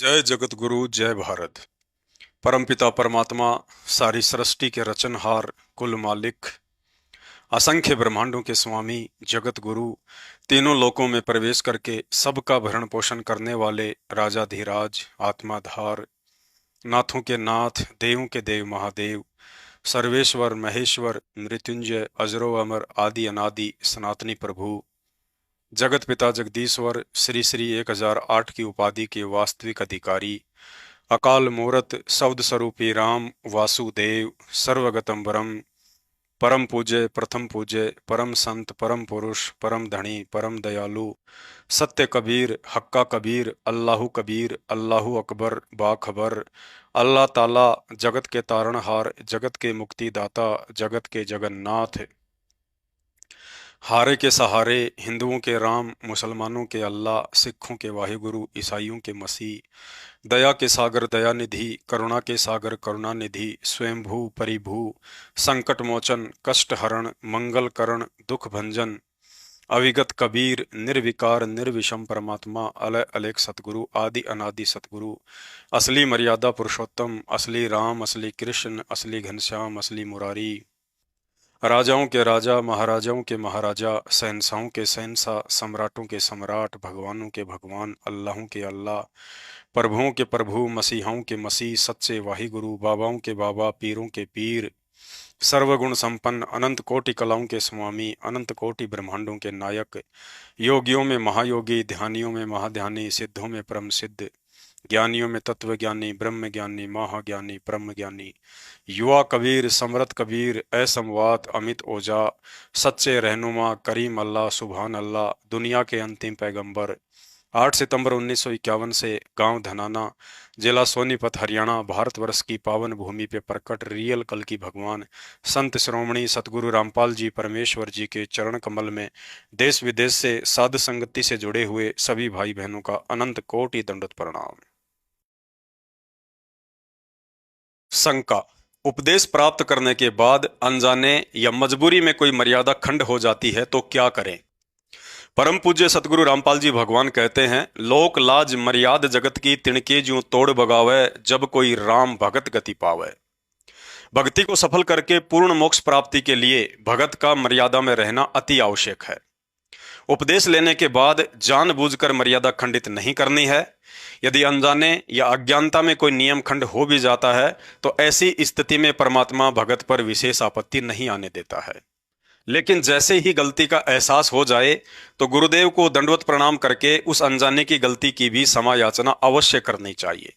जय जगत गुरु जय भारत। परमपिता परमात्मा, सारी सृष्टि के रचनहार, कुल मालिक, असंख्य ब्रह्मांडों के स्वामी, जगत गुरु, तीनों लोकों में प्रवेश करके सबका भरण पोषण करने वाले राजाधिराज, आत्माधार, नाथों के नाथ, देवों के देव महादेव, सर्वेश्वर महेश्वर, मृत्युंजय, अजरो अमर, आदि अनादि सनातनी प्रभु, जगत पिता जगदीश्वर, श्री श्री 1008 की उपाधि के वास्तविक अधिकारी, अकाल मूरत, शब्द स्वरूपी राम वासुदेव, सर्वगतम वरम, परम पूज्य, प्रथम पूज्य, परम संत, परम पुरुष, परम धनी, परम दयालु, सत्य कबीर, हक्का कबीर, अल्लाहु कबीर, अल्लाहु अकबर, बाखबर, अल्लाह ताला, जगत के तारणहार, जगत के मुक्तिदाता, जगत के जगन्नाथ, हारे के सहारे, हिंदुओं के राम, मुसलमानों के अल्लाह, सिखों के वाहिगुरु, ईसाइयों के मसीह, दया के सागर दयानिधि, करुणा के सागर करुणानिधि, स्वयंभू परिभू, संकट मोचन, कष्ट हरण, मंगल करण, दुख भंजन, अविगत कबीर, निर्विकार निर्विषम परमात्मा, अलय अलेख सतगुरु, आदि अनादि सतगुरु, असली मर्यादा पुरुषोत्तम, असली राम, असली कृष्ण, असली घनश्याम, असली मुरारी, राजाओं के राजा, महाराजाओं के महाराजा, शहंशाहों के शहंशाह, सम्राटों के सम्राट, भगवानों के भगवान, अल्लाहों के अल्लाह, प्रभुओं के प्रभु, मसीहाओं के मसीह, सच्चे वाहिगुरु, बाबाओं के बाबा, पीरों के पीर, सर्वगुण संपन्न, अनंत कोटि कलाओं के स्वामी, अनंत कोटि ब्रह्मांडों के नायक, योगियों में महायोगी, ध्यानियों में महाध्यानी, सिद्धों में परम सिद्ध, ज्ञानियों में तत्वज्ञानी, ब्रह्म ज्ञानी, महाज्ञानी, ब्रह्म ज्ञानी, युवा कबीर, समरथ कबीर, असमवात, अमित ओझा, सच्चे रहनुमा, करीम अल्लाह, सुभान अल्लाह, दुनिया के अंतिम पैगंबर, 8 सितंबर 1951 से गांव धनाना, जिला सोनीपत, हरियाणा, भारतवर्ष की पावन भूमि पे प्रकट रियल कल की भगवान संत श्रोमणी सतगुरु रामपाल जी परमेश्वर जी के चरण कमल में देश विदेश से साध संगति से जुड़े हुए सभी भाई बहनों का अनंत कोटि दंडवत प्रणाम। शंका। उपदेश प्राप्त करने के बाद अनजाने या मजबूरी में कोई मर्यादा खंड हो जाती है तो क्या करें? परम पूज्य सतगुरु रामपाल जी भगवान कहते हैं, लोक लाज मर्याद जगत की तिणके ज्यों तोड़ बगावे, जब कोई राम भगत गति पावे। भक्ति को सफल करके पूर्ण मोक्ष प्राप्ति के लिए भगत का मर्यादा में रहना अति आवश्यक है। उपदेश लेने के बाद जानबूझकर मर्यादा खंडित नहीं करनी है। यदि अनजाने या अज्ञानता में कोई नियम खंड हो भी जाता है तो ऐसी स्थिति में परमात्मा भगत पर विशेष आपत्ति नहीं आने देता है। लेकिन जैसे ही गलती का एहसास हो जाए तो गुरुदेव को दंडवत प्रणाम करके उस अनजाने की गलती की भी क्षमा याचना अवश्य करनी चाहिए।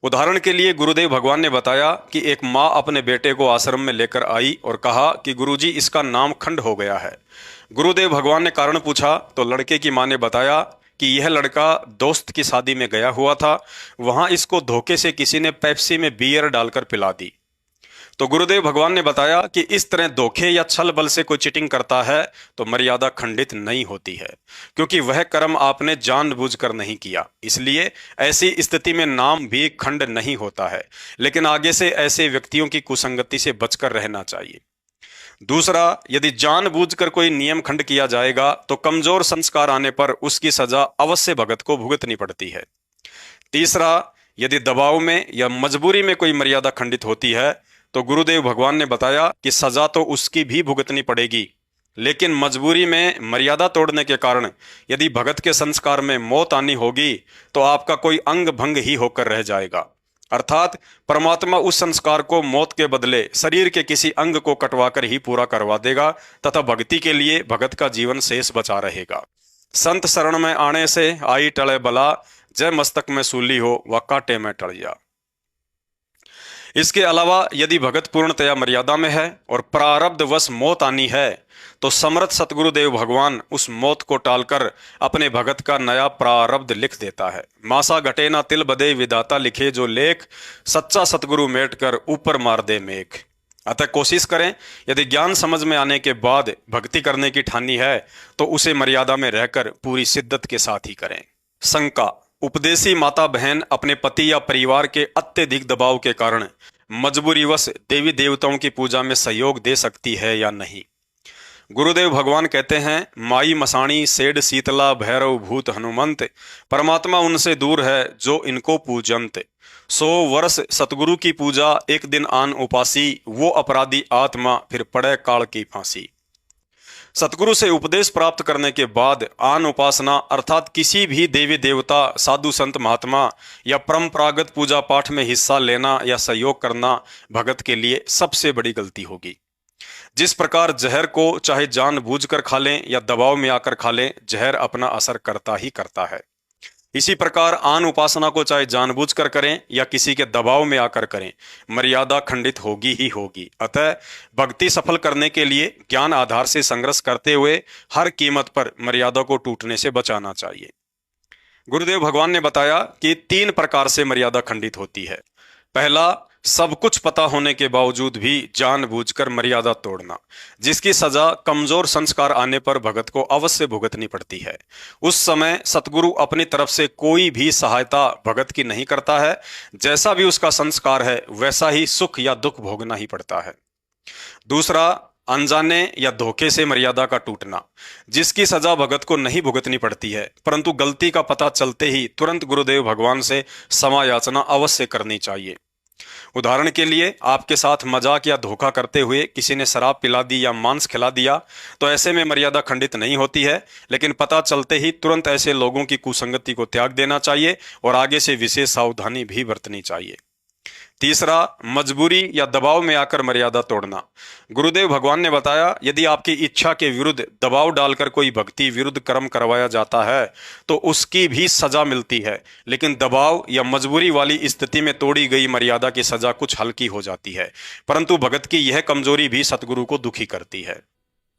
उदाहरण के लिए गुरुदेव भगवान ने बताया कि एक माँ अपने बेटे को आश्रम में लेकर आई और कहा कि गुरुजी, इसका नाम खंड हो गया है। गुरुदेव भगवान ने कारण पूछा तो लड़के की माँ ने बताया कि यह लड़का दोस्त की शादी में गया हुआ था, वहां इसको धोखे से किसी ने पेप्सी में बियर डालकर पिला दी। तो गुरुदेव भगवान ने बताया कि इस तरह धोखे या छल बल से कोई चीटिंग करता है तो मर्यादा खंडित नहीं होती है, क्योंकि वह कर्म आपने जानबूझकर नहीं किया। इसलिए ऐसी स्थिति में नाम भी खंड नहीं होता है, लेकिन आगे से ऐसे व्यक्तियों की कुसंगति से बचकर रहना चाहिए। दूसरा, यदि जानबूझकर कोई नियम खंड किया जाएगा तो कमजोर संस्कार आने पर उसकी सजा अवश्य भगत को भुगतनी पड़ती है। तीसरा, यदि दबाव में या मजबूरी में कोई मर्यादा खंडित होती है तो गुरुदेव भगवान ने बताया कि सजा तो उसकी भी भुगतनी पड़ेगी, लेकिन मजबूरी में मर्यादा तोड़ने के कारण यदि भगत के संस्कार में मौत आनी होगी तो आपका कोई अंग भंग ही होकर रह जाएगा। अर्थात परमात्मा उस संस्कार को मौत के बदले शरीर के किसी अंग को कटवाकर ही पूरा करवा देगा तथा भक्ति के लिए भगत का जीवन शेष बचा रहेगा। संत शरण में आने से आई टले बला, जय मस्तक में सूली हो व कांटे में टल जा। इसके अलावा यदि भगत पूर्णतया मर्यादा में है और प्रारब्ध वश मौत आनी है तो समर्थ सतगुरुदेव भगवान उस मौत को टालकर अपने भगत का नया प्रारब्ध लिख देता है। मासा घटे ना तिल बदे विदाता लिखे जो लेख, सच्चा सतगुरु मेट कर ऊपर मार दे मेघ। अतः कोशिश करें, यदि ज्ञान समझ में आने के बाद भक्ति करने की ठानी है तो उसे मर्यादा में रहकर पूरी शिद्दत के साथ ही करें। शंका। उपदेशी माता बहन अपने पति या परिवार के अत्यधिक दबाव के कारण मजबूरीवश देवी देवताओं की पूजा में सहयोग दे सकती है या नहीं? गुरुदेव भगवान कहते हैं, माई मसाणी सेड शीतला भैरव भूत हनुमंत, परमात्मा उनसे दूर है जो इनको पूजंत। 100 वर्ष सतगुरु की पूजा, एक दिन आन उपासी, वो अपराधी आत्मा फिर पड़े काल की फांसी। सतगुरु से उपदेश प्राप्त करने के बाद आन उपासना अर्थात किसी भी देवी देवता, साधु संत महात्मा या परंपरागत पूजा पाठ में हिस्सा लेना या सहयोग करना भगत के लिए सबसे बड़ी गलती होगी। जिस प्रकार जहर को चाहे जानबूझकर खा लें या दबाव में आकर खा लें, जहर अपना असर करता ही करता है। इसी प्रकार आन उपासना को चाहे जानबूझकर करें या किसी के दबाव में आकर करें, मर्यादा खंडित होगी ही होगी। अतः भक्ति सफल करने के लिए ज्ञान आधार से संघर्ष करते हुए हर कीमत पर मर्यादा को टूटने से बचाना चाहिए। गुरुदेव भगवान ने बताया कि 3 प्रकार से मर्यादा खंडित होती है। पहला, सब कुछ पता होने के बावजूद भी जानबूझकर मर्यादा तोड़ना, जिसकी सजा कमजोर संस्कार आने पर भगत को अवश्य भुगतनी पड़ती है। उस समय सतगुरु अपनी तरफ से कोई भी सहायता भगत की नहीं करता है। जैसा भी उसका संस्कार है वैसा ही सुख या दुख भोगना ही पड़ता है। दूसरा, अनजाने या धोखे से मर्यादा का टूटना, जिसकी सजा भगत को नहीं भुगतनी पड़ती है, परंतु गलती का पता चलते ही तुरंत गुरुदेव भगवान से क्षमा याचना अवश्य करनी चाहिए। उदाहरण के लिए, आपके साथ मजाक या धोखा करते हुए किसी ने शराब पिला दी या मांस खिला दिया, तो ऐसे में मर्यादा खंडित नहीं होती है, लेकिन पता चलते ही तुरंत ऐसे लोगों की कुसंगति को त्याग देना चाहिए और आगे से विशेष सावधानी भी बरतनी चाहिए। तीसरा, मजबूरी या दबाव में आकर मर्यादा तोड़ना। गुरुदेव भगवान ने बताया, यदि आपकी इच्छा के विरुद्ध दबाव डालकर कोई भक्ति विरुद्ध कर्म करवाया जाता है तो उसकी भी सजा मिलती है, लेकिन दबाव या मजबूरी वाली स्थिति में तोड़ी गई मर्यादा की सजा कुछ हल्की हो जाती है, परंतु भगत की यह कमजोरी भी सतगुरु को दुखी करती है।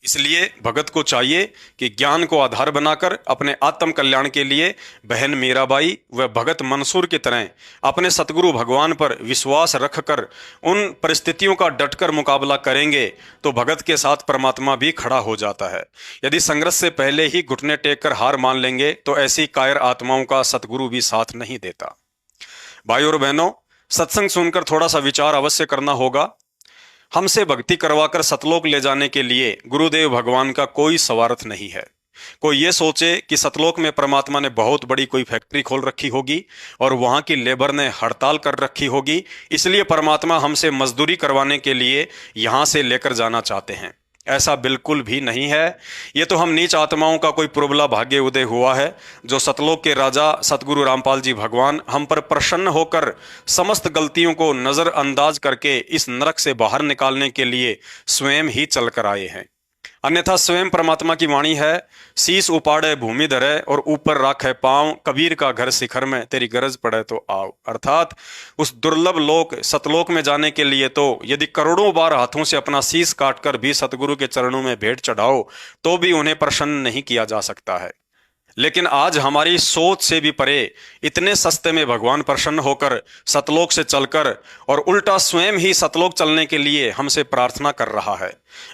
इसलिए भगत को चाहिए कि ज्ञान को आधार बनाकर अपने आत्म कल्याण के लिए बहन मीराबाई व भगत मंसूर की तरह अपने सतगुरु भगवान पर विश्वास रखकर उन परिस्थितियों का डटकर मुकाबला करेंगे तो भगत के साथ परमात्मा भी खड़ा हो जाता है। यदि संघर्ष से पहले ही घुटने टेक कर हार मान लेंगे तो ऐसी कायर आत्माओं का सतगुरु भी साथ नहीं देता। भाइयों और बहनों, सत्संग सुनकर थोड़ा सा विचार अवश्य करना होगा। हमसे भक्ति करवाकर सतलोक ले जाने के लिए गुरुदेव भगवान का कोई स्वार्थ नहीं है। कोई ये सोचे कि सतलोक में परमात्मा ने बहुत बड़ी कोई फैक्ट्री खोल रखी होगी और वहां की लेबर ने हड़ताल कर रखी होगी, इसलिए परमात्मा हमसे मजदूरी करवाने के लिए यहां से लेकर जाना चाहते हैं। ऐसा बिल्कुल भी नहीं है। ये तो हम नीच आत्माओं का कोई पुरबला भाग्य उदय हुआ है, जो सतलोक के राजा सतगुरु रामपाल जी भगवान हम पर प्रसन्न होकर समस्त गलतियों को नजरअंदाज करके इस नरक से बाहर निकालने के लिए स्वयं ही चलकर आए हैं। अन्यथा स्वयं परमात्मा की वाणी है, शीश उपाड़े भूमि धरे और ऊपर राखे पांव, कबीर का घर शिखर में तेरी गरज पड़े तो आओ। अर्थात उस दुर्लभ लोक सतलोक में जाने के लिए तो यदि करोड़ों बार हाथों से अपना शीश काटकर भी सतगुरु के चरणों में भेंट चढ़ाओ तो भी उन्हें प्रसन्न नहीं किया जा सकता है। लेकिन आज हमारी सोच से भी परे इतने सस्ते में भगवान प्रसन्न होकर सतलोक से चलकर और उल्टा स्वयं ही सतलोक चलने के लिए हमसे प्रार्थना कर रहा है।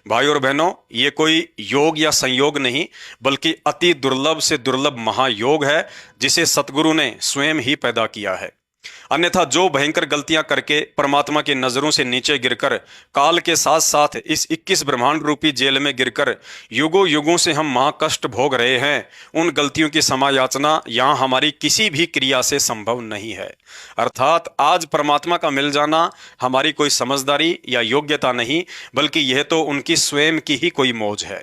भाइयों और बहनों, ये कोई योग या संयोग नहीं बल्कि अति दुर्लभ से दुर्लभ महायोग है, जिसे सतगुरु ने स्वयं ही पैदा किया है। अन्यथा जो भयंकर गलतियां करके परमात्मा की नजरों से नीचे गिरकर काल के साथ साथ इस 21 ब्रह्मांड रूपी जेल में गिरकर युगों युगों से हम महाकष्ट भोग रहे हैं, उन गलतियों की क्षमा याचना यहाँ हमारी किसी भी क्रिया से संभव नहीं है। अर्थात आज परमात्मा का मिल जाना हमारी कोई समझदारी या योग्यता नहीं, बल्कि यह तो उनकी स्वयं की ही कोई मौज है।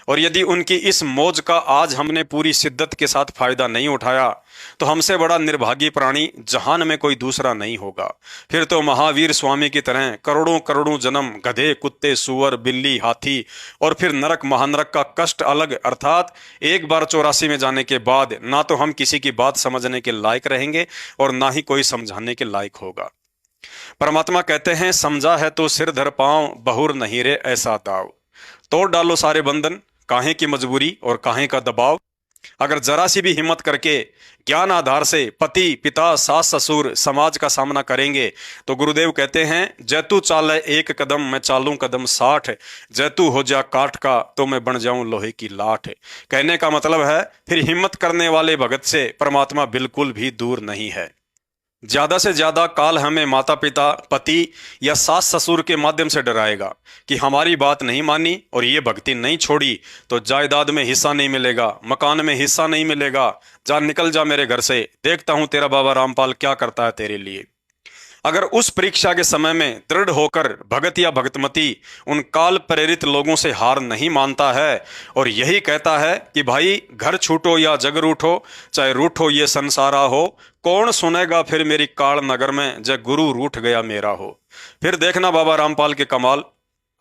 और यदि उनकी इस मौज का आज हमने पूरी शिद्दत के साथ फायदा नहीं उठाया तो हमसे बड़ा निर्भागी प्राणी जहान में कोई दूसरा नहीं होगा। फिर तो महावीर स्वामी की तरह करोड़ों करोड़ों जन्म गधे, कुत्ते, सुअर, बिल्ली, हाथी और फिर नरक महानरक का कष्ट अलग, अर्थात एक बार 84 में जाने के बाद ना तो हम किसी की बात समझने के लायक रहेंगे और ना ही कोई समझाने के लायक होगा। परमात्मा कहते हैं, समझा है तो सिर धर पांव, बहुर नहीं रे ऐसा दाव। तोड़ डालो सारे बंधन, काहे की मजबूरी और काहे का दबाव। अगर जरा सी भी हिम्मत करके ज्ञान आधार से पति, पिता, सास, ससुर, समाज का सामना करेंगे तो गुरुदेव कहते हैं, जैतू चाले एक कदम मैं चालूं कदम 60, जैतू हो जा काठ का तो मैं बन जाऊं लोहे की लाठ। कहने का मतलब है फिर हिम्मत करने वाले भगत से परमात्मा बिल्कुल भी दूर नहीं है। ज्यादा से ज्यादा काल हमें माता पिता, पति या सास ससुर के माध्यम से डराएगा कि हमारी बात नहीं मानी और ये भक्ति नहीं छोड़ी तो जायदाद में हिस्सा नहीं मिलेगा, मकान में हिस्सा नहीं मिलेगा, जा निकल जा मेरे घर से, देखता हूं तेरा बाबा रामपाल क्या करता है तेरे लिए। अगर उस परीक्षा के समय में दृढ़ होकर भगत या भगतमती उन काल प्रेरित लोगों से हार नहीं मानता है और यही कहता है कि भाई घर छूटो या जग रूठो, चाहे रूठो ये संसारा हो, कौन सुनेगा फिर मेरी काल नगर में जब गुरु रूठ गया मेरा हो। फिर देखना बाबा रामपाल के कमाल,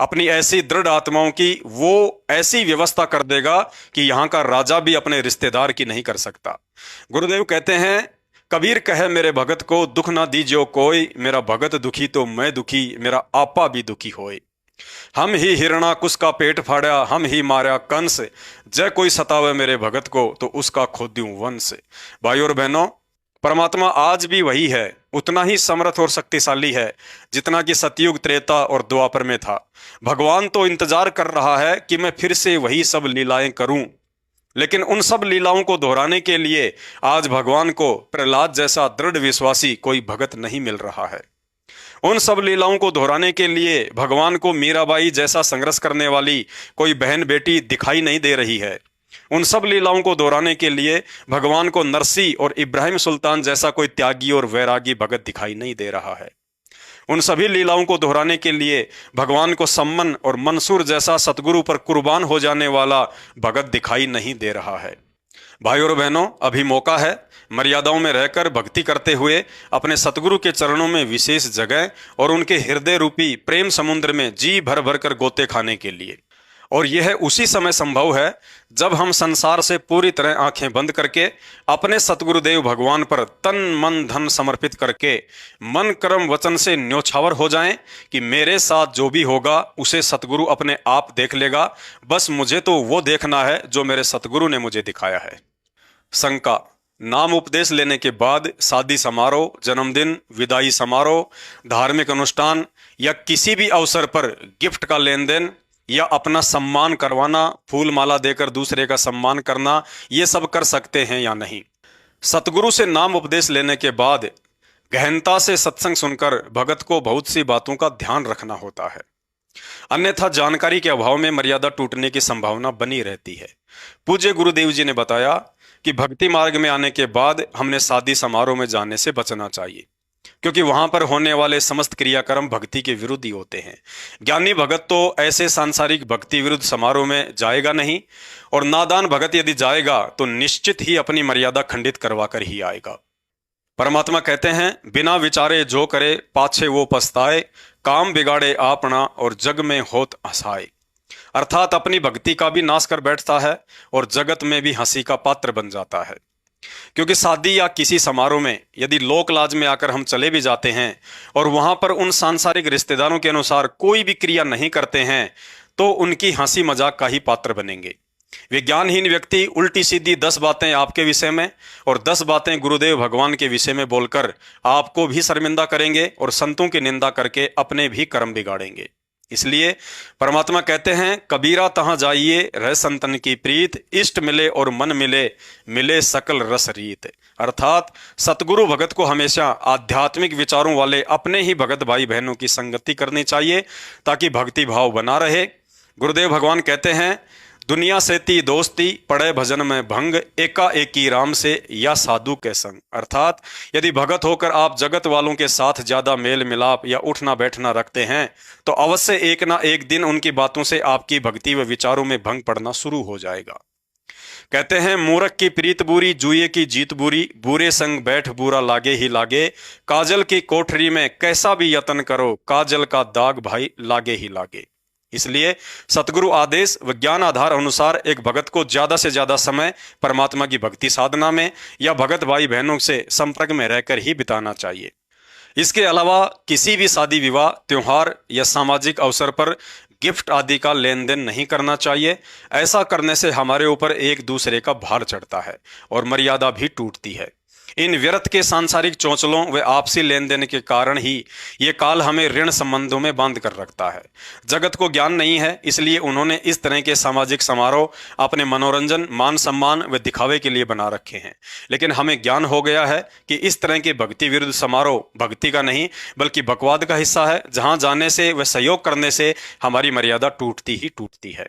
अपनी ऐसी दृढ़ आत्माओं की वो ऐसी व्यवस्था कर देगा कि यहाँ का राजा भी अपने रिश्तेदार की नहीं कर सकता। गुरुदेव कहते हैं, कबीर कहे मेरे भगत को दुख ना दीजियो कोई, मेरा भगत दुखी तो मैं दुखी, मेरा आपा भी दुखी होए। हम ही हिरणाकुश का पेट फाड़ा, हम ही मारा कंस, जय कोई सतावे मेरे भगत को तो उसका खोद्यूं वंश। भाई और बहनों, परमात्मा आज भी वही है, उतना ही समर्थ और शक्तिशाली है जितना कि सतयुग, त्रेता और द्वापर में था। भगवान तो इंतजार कर रहा है कि मैं फिर से वही सब लीलाएं करूं, लेकिन उन सब लीलाओं को दोहराने के लिए आज भगवान को प्रहलाद जैसा दृढ़ विश्वासी कोई भगत नहीं मिल रहा है। उन सब लीलाओं को दोहराने के लिए भगवान को मीराबाई जैसा संघर्ष करने वाली कोई बहन बेटी दिखाई नहीं दे रही है। उन सब लीलाओं को दोहराने के लिए भगवान को नरसी और इब्राहिम सुल्तान जैसा कोई त्यागी और वैरागी भगत दिखाई नहीं दे रहा है। उन सभी लीलाओं को दोहराने के लिए भगवान को सम्मन और मंसूर जैसा सतगुरु पर कुर्बान हो जाने वाला भगत दिखाई नहीं दे रहा है। भाई और बहनों, अभी मौका है मर्यादाओं में रहकर भक्ति करते हुए अपने सतगुरु के चरणों में विशेष जगह और उनके हृदय रूपी प्रेम समुद्र में जी भर भर कर गोते खाने के लिए। और यह उसी समय संभव है जब हम संसार से पूरी तरह आंखें बंद करके अपने सतगुरुदेव भगवान पर तन मन धन समर्पित करके मन कर्म वचन से न्योछावर हो जाएं कि मेरे साथ जो भी होगा उसे सतगुरु अपने आप देख लेगा, बस मुझे तो वो देखना है जो मेरे सतगुरु ने मुझे दिखाया है। शंका, नाम उपदेश लेने के बाद शादी समारोह, जन्मदिन, विदाई समारोह, धार्मिक अनुष्ठान या किसी भी अवसर पर गिफ्ट का लेन देन या अपना सम्मान करवाना, फूल माला देकर दूसरे का सम्मान करना, ये सब कर सकते हैं या नहीं? सतगुरु से नाम उपदेश लेने के बाद गहनता से सत्संग सुनकर भगत को बहुत सी बातों का ध्यान रखना होता है, अन्यथा जानकारी के अभाव में मर्यादा टूटने की संभावना बनी रहती है। पूज्य गुरुदेव जी ने बताया कि भक्ति मार्ग में आने के बाद हमने शादी समारोह में जाने से बचना चाहिए, क्योंकि वहां पर होने वाले समस्त क्रियाक्रम भक्ति के विरुद्ध ही होते हैं। ज्ञानी भगत तो ऐसे सांसारिक भक्ति विरुद्ध समारोह में जाएगा नहीं, और नादान भगत यदि जाएगा तो निश्चित ही अपनी मर्यादा खंडित करवा कर ही आएगा। परमात्मा कहते हैं, बिना विचारे जो करे पाछे वो पछताए, काम बिगाड़े आपना और जग में होत हंसाए। अर्थात अपनी भक्ति का भी नाश कर बैठता है और जगत में भी हंसी का पात्र बन जाता है। क्योंकि शादी या किसी समारोह में यदि लोक लाज में आकर हम चले भी जाते हैं और वहां पर उन सांसारिक रिश्तेदारों के अनुसार कोई भी क्रिया नहीं करते हैं तो उनकी हंसी मजाक का ही पात्र बनेंगे। विज्ञानहीन व्यक्ति उल्टी सीधी 10 बातें आपके विषय में और 10 बातें गुरुदेव भगवान के विषय में बोलकर आपको भी शर्मिंदा करेंगे और संतों की निंदा करके अपने भी कर्म बिगाड़ेंगे। इसलिए परमात्मा कहते हैं, कबीरा तहां जाइए रह संतन की प्रीत, इष्ट मिले और मन मिले, मिले सकल रस रीत। अर्थात सतगुरु भगत को हमेशा आध्यात्मिक विचारों वाले अपने ही भगत भाई बहनों की संगति करनी चाहिए ताकि भक्ति भाव बना रहे। गुरुदेव भगवान कहते हैं, दुनिया से ती दोस्ती पड़े भजन में भंग, एका एकी राम से या साधु के संग। अर्थात यदि भगत होकर आप जगत वालों के साथ ज्यादा मेल मिलाप या उठना बैठना रखते हैं तो अवश्य एक ना एक दिन उनकी बातों से आपकी भक्ति व विचारों में भंग पड़ना शुरू हो जाएगा। कहते हैं, मूर्ख की प्रीत बुरी, जुए की जीत बुरी, बुरे संग बैठ बुरा लागे ही लागे, काजल की कोठरी में कैसा भी यत्न करो, काजल का दाग भाई लागे ही लागे। इसलिए सतगुरु आदेश व ज्ञान आधार अनुसार एक भगत को ज्यादा से ज्यादा समय परमात्मा की भक्ति साधना में या भगत भाई बहनों से संपर्क में रहकर ही बिताना चाहिए। इसके अलावा किसी भी शादी विवाह, त्योहार या सामाजिक अवसर पर गिफ्ट आदि का लेन देन नहीं करना चाहिए। ऐसा करने से हमारे ऊपर एक दूसरे का भार चढ़ता है और मर्यादा भी टूटती है। इन व्यर्थ के सांसारिक चौचलों व आपसी लेन देन के कारण ही ये काल हमें ऋण संबंधों में बांध कर रखता है। जगत को ज्ञान नहीं है, इसलिए उन्होंने इस तरह के सामाजिक समारोह अपने मनोरंजन, मान सम्मान व दिखावे के लिए बना रखे हैं। लेकिन हमें ज्ञान हो गया है कि इस तरह के भक्ति विरुद्ध समारोह भक्ति का नहीं बल्कि बकवाद का हिस्सा है, जहां जाने से व सहयोग करने से हमारी मर्यादा टूटती ही टूटती है।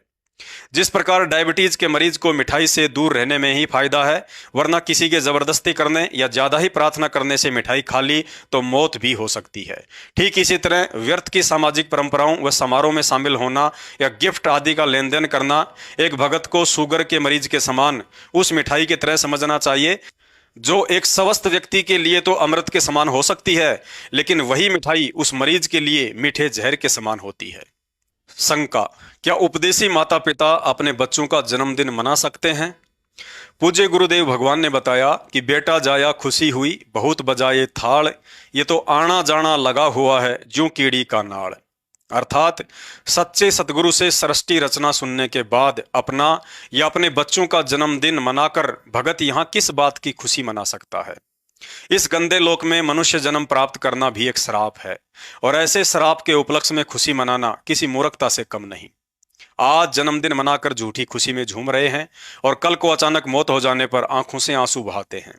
जिस प्रकार डायबिटीज के मरीज को मिठाई से दूर रहने में ही फायदा है, वरना किसी के जबरदस्ती करने या ज्यादा ही प्रार्थना करने से मिठाई खा ली तो मौत भी हो सकती है। ठीक इसी तरह व्यर्थ की सामाजिक परंपराओं व समारोह में शामिल होना या गिफ्ट आदि का लेन देन करना एक भगत को शुगर के मरीज के समान उस मिठाई की तरह समझना चाहिए जो एक स्वस्थ व्यक्ति के लिए तो अमृत के समान हो सकती है, लेकिन वही मिठाई उस मरीज के लिए मीठे जहर के समान होती है। शंका, क्या उपदेशी माता पिता अपने बच्चों का जन्मदिन मना सकते हैं? पूज्य गुरुदेव भगवान ने बताया कि बेटा जाया खुशी हुई, बहुत बजाए थाल, ये तो आना जाना लगा हुआ है ज्यों कीड़ी का नाड़। अर्थात सच्चे सतगुरु से सृष्टि रचना सुनने के बाद अपना या अपने बच्चों का जन्मदिन मनाकर भगत यहाँ किस बात की खुशी मना सकता है? इस गंदे लोक में मनुष्य जन्म प्राप्त करना भी एक श्राप है, और ऐसे श्राप के उपलक्ष्य में खुशी मनाना किसी मूर्खता से कम नहीं। आज जन्मदिन मनाकर झूठी खुशी में झूम रहे हैं और कल को अचानक मौत हो जाने पर आंखों से आंसू बहाते हैं।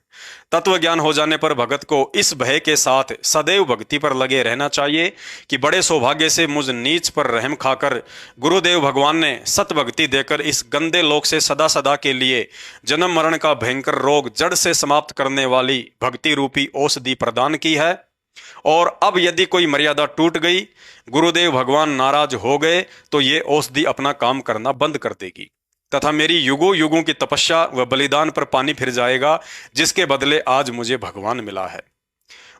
तत्व ज्ञान हो जाने पर भगत को इस भय के साथ सदैव भक्ति पर लगे रहना चाहिए कि बड़े सौभाग्य से मुझ नीच पर रहम खाकर गुरुदेव भगवान ने सत भक्ति देकर इस गंदे लोक से सदा सदा के लिए जन्म मरण का भयंकर रोग जड़ से समाप्त करने वाली भक्ति रूपी औषधि प्रदान की है। और अब यदि कोई मर्यादा टूट गई, गुरुदेव भगवान नाराज हो गए, तो ये औषधि अपना काम करना बंद कर देगी तथा मेरी युगों युगों की तपस्या व बलिदान पर पानी फिर जाएगा, जिसके बदले आज मुझे भगवान मिला है।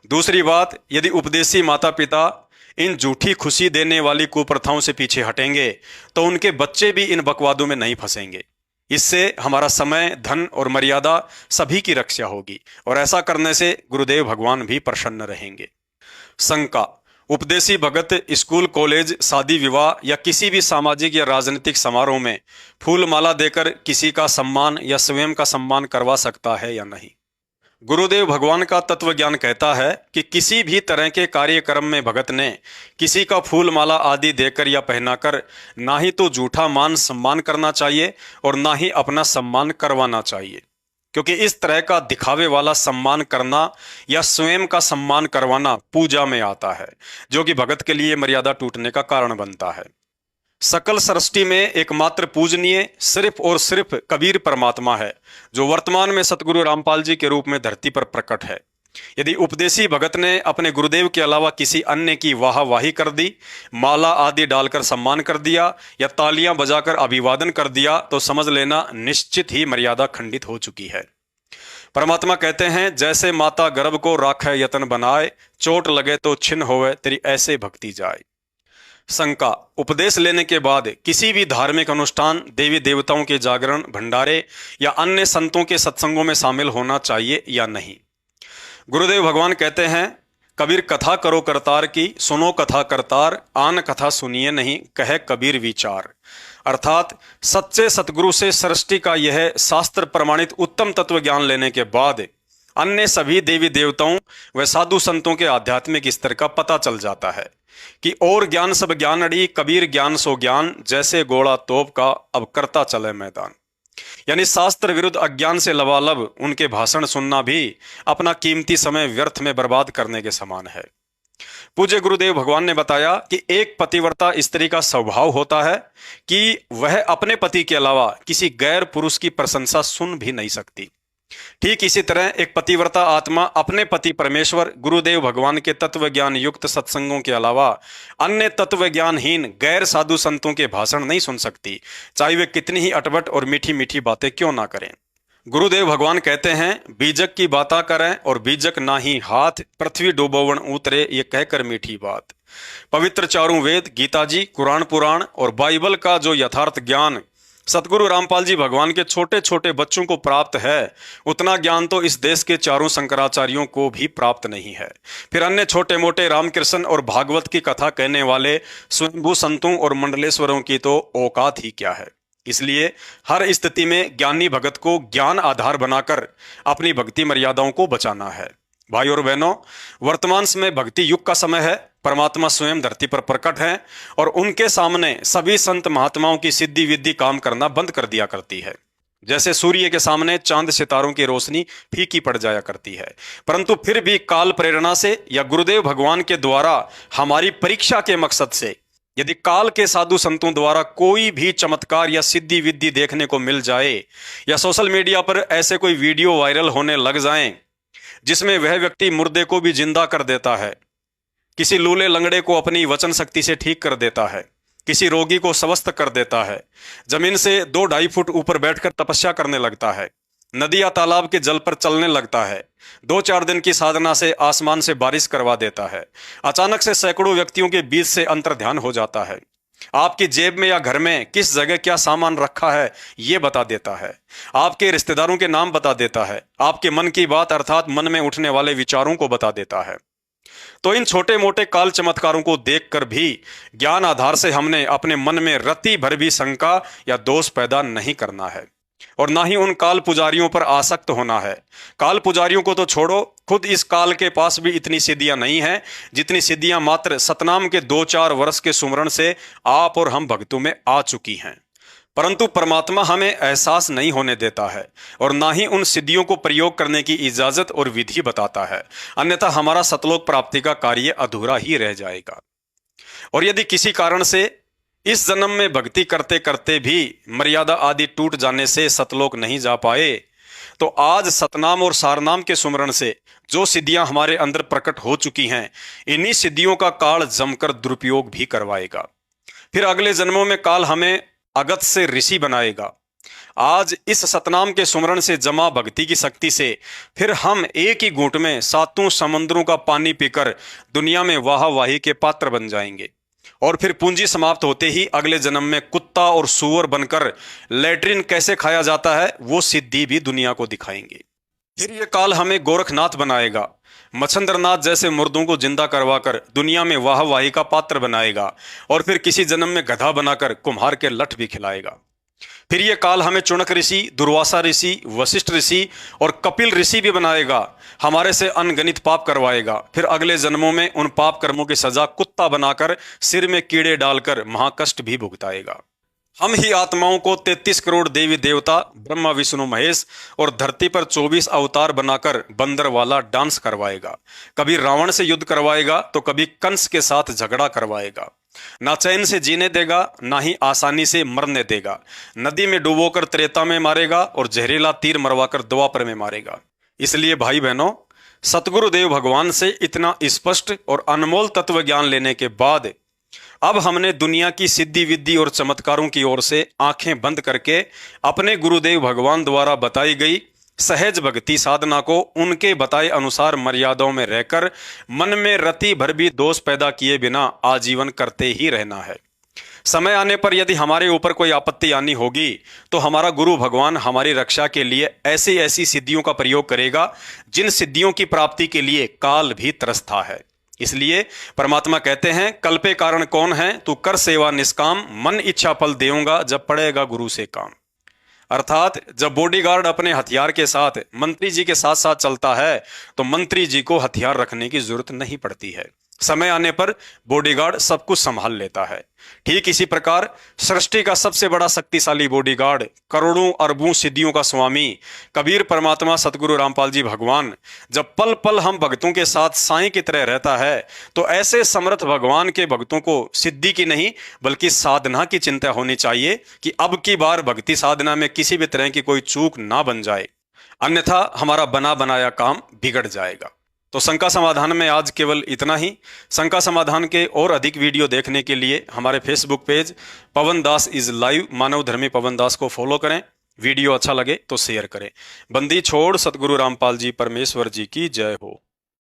दूसरी बात, यदि उपदेशी माता पिता इन झूठी खुशी देने वाली कुप्रथाओं से पीछे हटेंगे तो उनके बच्चे भी इन बकवादों में नहीं फंसेंगे। इससे हमारा समय, धन और मर्यादा सभी की रक्षा होगी और ऐसा करने से गुरुदेव भगवान भी प्रसन्न रहेंगे। शंका, उपदेशी भगत स्कूल, कॉलेज, शादी विवाह या किसी भी सामाजिक या राजनीतिक समारोह में फूल माला देकर किसी का सम्मान या स्वयं का सम्मान करवा सकता है या नहीं? गुरुदेव भगवान का तत्व ज्ञान कहता है कि किसी भी तरह के कार्यक्रम में भगत ने किसी का फूल माला आदि देकर या पहनाकर ना ही तो झूठा मान सम्मान करना चाहिए और ना ही अपना सम्मान करवाना चाहिए, क्योंकि इस तरह का दिखावे वाला सम्मान करना या स्वयं का सम्मान करवाना पूजा में आता है, जो कि भगत के लिए मर्यादा टूटने का कारण बनता है। सकल सृष्टि में एकमात्र पूजनीय सिर्फ और सिर्फ कबीर परमात्मा है, जो वर्तमान में सतगुरु रामपाल जी के रूप में धरती पर प्रकट है। यदि उपदेशी भगत ने अपने गुरुदेव के अलावा किसी अन्य की वाहवाही कर दी, माला आदि डालकर सम्मान कर दिया या तालियां बजाकर अभिवादन कर दिया, तो समझ लेना निश्चित ही मर्यादा खंडित हो चुकी है। परमात्मा कहते हैं, जैसे माता गर्भ को राखे यतन बनाए, चोट लगे तो छिन्न होवे तेरी ऐसे भक्ति जाए। शंका, उपदेश लेने के बाद किसी भी धार्मिक अनुष्ठान, देवी देवताओं के जागरण, भंडारे या अन्य संतों के सत्संगों में शामिल होना चाहिए या नहीं? गुरुदेव भगवान कहते हैं, कबीर कथा करो करतार की, सुनो कथा करतार, आन कथा सुनिए नहीं, कहे कबीर विचार। अर्थात सच्चे सतगुरु से सृष्टि का यह शास्त्र प्रमाणित उत्तम तत्व ज्ञान लेने के बाद अन्य सभी देवी देवताओं व साधु संतों के आध्यात्मिक स्तर का पता चल जाता है कि और ज्ञान सब ज्ञान अड़ी, कबीर ज्ञान सो ज्ञान, जैसे गोला तोप का अब करता चले मैदान। यानी शास्त्र विरुद्ध अज्ञान से लबालब उनके भाषण सुनना भी अपना कीमती समय व्यर्थ में बर्बाद करने के समान है। पूज्य गुरुदेव भगवान ने बताया कि एक पतिव्रता स्त्री का स्वभाव होता है कि वह अपने पति के अलावा किसी गैर पुरुष की प्रशंसा सुन भी नहीं सकती। ठीक इसी तरह एक पतिव्रता आत्मा अपने पति परमेश्वर गुरुदेव भगवान के तत्व ज्ञान युक्त सत्संगों के अलावा अन्य तत्व ज्ञानहीन गैर साधु संतों के भाषण नहीं सुन सकती, चाहे वे कितनी ही अटपट और मीठी मीठी बातें क्यों ना करें। गुरुदेव भगवान कहते हैं, बीजक की बाता करें और बीजक ना ही हाथ, पृथ्वी डूबोवन उतरे, ये कहकर मीठी बात। पवित्र चारों वेद, गीता जी, कुरान पुराण और बाइबल का जो यथार्थ ज्ञान सतगुरु रामपाल जी भगवान के छोटे छोटे बच्चों को प्राप्त है, उतना ज्ञान तो इस देश के चारों शंकराचार्यों को भी प्राप्त नहीं है। फिर अन्य छोटे मोटे रामकृष्ण और भागवत की कथा कहने वाले स्वयंभू संतों और मंडलेश्वरों की तो औकात ही क्या है। इसलिए हर स्थिति में ज्ञानी भगत को ज्ञान आधार बनाकर अपनी भक्ति मर्यादाओं को बचाना है। भाई और बहनों, वर्तमान समय भक्ति युग का समय है। परमात्मा स्वयं धरती पर प्रकट हैं और उनके सामने सभी संत महात्माओं की सिद्धि विद्धि काम करना बंद कर दिया करती है। जैसे सूर्य के सामने चांद सितारों की रोशनी फीकी पड़ जाया करती है, परंतु फिर भी काल प्रेरणा से या गुरुदेव भगवान के द्वारा हमारी परीक्षा के मकसद से यदि काल के साधु संतों द्वारा कोई भी चमत्कार या सिद्धि विद्धि देखने को मिल जाए या सोशल मीडिया पर ऐसे कोई वीडियो वायरल होने लग जाएं जिसमें वह व्यक्ति मुर्दे को भी जिंदा कर देता है, किसी लूले लंगड़े को अपनी वचन शक्ति से ठीक कर देता है, किसी रोगी को स्वस्थ कर देता है, जमीन से 2-2.5 फुट ऊपर बैठकर तपस्या करने लगता है, नदी या तालाब के जल पर चलने लगता है, 2-4 दिन की साधना से आसमान से बारिश करवा देता है, अचानक से सैकड़ों व्यक्तियों के बीच से अंतर्ध्यान हो जाता है, आपकी जेब में या घर में किस जगह क्या सामान रखा है ये बता देता है, आपके रिश्तेदारों के नाम बता देता है, आपके मन की बात अर्थात मन में उठने वाले विचारों को बता देता है। तो इन छोटे मोटे काल चमत्कारों को देखकर भी ज्ञान आधार से हमने अपने मन में रत्ती भर भी शंका या दोष पैदा नहीं करना है और ना ही उन काल पुजारियों पर आसक्त होना है। काल पुजारियों को तो छोड़ो, खुद इस काल के पास भी इतनी सिद्धियां नहीं है जितनी सिद्धियां मात्र सतनाम के 2-4 वर्ष के सुमरण से आप और हम भक्तों में आ चुकी हैं। परंतु परमात्मा हमें एहसास नहीं होने देता है और ना ही उन सिद्धियों को प्रयोग करने की इजाजत और विधि बताता है, अन्यथा हमारा सतलोक प्राप्ति का कार्य अधूरा ही रह जाएगा। और यदि किसी कारण से इस जन्म में भक्ति करते करते भी मर्यादा आदि टूट जाने से सतलोक नहीं जा पाए, तो आज सतनाम और सारनाम के सुमरण से जो सिद्धियां हमारे अंदर प्रकट हो चुकी हैं, इन्हीं सिद्धियों का काल जमकर दुरुपयोग भी करवाएगा। फिर अगले जन्मों में काल हमें अगत से ऋषि बनाएगा। आज इस सतनाम के सुमरण से जमा भक्ति की शक्ति से फिर हम एक ही घूंट में 7 समुद्रों का पानी पीकर दुनिया में वाहवाही के पात्र बन जाएंगे और फिर पूंजी समाप्त होते ही अगले जन्म में कुत्ता और सूअर बनकर लैट्रिन कैसे खाया जाता है वो सिद्धि भी दुनिया को दिखाएंगे। फिर ये काल हमें गोरखनाथ बनाएगा, मच्छंद्रनाथ जैसे मुर्दों को जिंदा करवाकर दुनिया में वाहवाही का पात्र बनाएगा और फिर किसी जन्म में गधा बनाकर कुम्हार के लठ भी खिलाएगा। फिर ये काल हमें चुनक ऋषि, दुर्वासा ऋषि, वशिष्ठ ऋषि और कपिल ऋषि भी बनाएगा, हमारे से अनगणित पाप करवाएगा। फिर अगले जन्मों में उन पाप कर्मों की सजा कुत्ता बनाकर सिर में कीड़े डालकर महाकष्ट भी भुगताएगा। हम ही आत्माओं को 33 करोड़ देवी देवता, ब्रह्मा विष्णु महेश और धरती पर 24 अवतार बनाकर बंदर वाला डांस करवाएगा। कभी रावण से युद्ध करवाएगा तो कभी कंस के साथ झगड़ा करवाएगा। ना चैन से जीने देगा, ना ही आसानी से मरने देगा। नदी में डुबोकर त्रेता में मारेगा और जहरीला तीर मरवाकर द्वापर में मारेगा। इसलिए भाई बहनों, सतगुरुदेव भगवान से इतना स्पष्ट और अनमोल तत्व ज्ञान लेने के बाद अब हमने दुनिया की सिद्धि विद्धि और चमत्कारों की ओर से आंखें बंद करके अपने गुरुदेव भगवान द्वारा बताई गई सहज भक्ति साधना को उनके बताए अनुसार मर्यादाओं में रहकर मन में रति भर भी दोष पैदा किए बिना आजीवन करते ही रहना है। समय आने पर यदि हमारे ऊपर कोई आपत्ति आनी होगी तो हमारा गुरु भगवान हमारी रक्षा के लिए ऐसी ऐसी सिद्धियों का प्रयोग करेगा जिन सिद्धियों की प्राप्ति के लिए काल भी तरसता है। इसलिए परमात्मा कहते हैं, कल पे कारण कौन है, तू कर सेवा निष्काम, मन इच्छा फल देऊंगा जब पड़ेगा गुरु से काम। अर्थात जब बॉडीगार्ड अपने हथियार के साथ मंत्री जी के साथ साथ चलता है तो मंत्री जी को हथियार रखने की जरूरत नहीं पड़ती है। समय आने पर बॉडीगार्ड सब कुछ संभाल लेता है। ठीक इसी प्रकार सृष्टि का सबसे बड़ा शक्तिशाली बॉडीगार्ड, करोड़ों अरबों सिद्धियों का स्वामी कबीर परमात्मा सतगुरु रामपाल जी भगवान जब पल पल हम भक्तों के साथ साईं की तरह रहता है तो ऐसे समर्थ भगवान के भक्तों को सिद्धि की नहीं बल्कि साधना की चिंता होनी चाहिए कि अब की बार भक्ति साधना में किसी भी तरह की कोई चूक ना बन जाए, अन्यथा हमारा बना बनाया काम बिगड़ जाएगा। तो शंका समाधान में आज केवल इतना ही। शंका समाधान के और अधिक वीडियो देखने के लिए हमारे Facebook page Pawan Das is live Manav Dharmi Pawan दास को फॉलो करें। वीडियो अच्छा लगे तो शेयर करें। बंदी छोड़ सतगुरु रामपाल जी परमेश्वर जी की जय हो।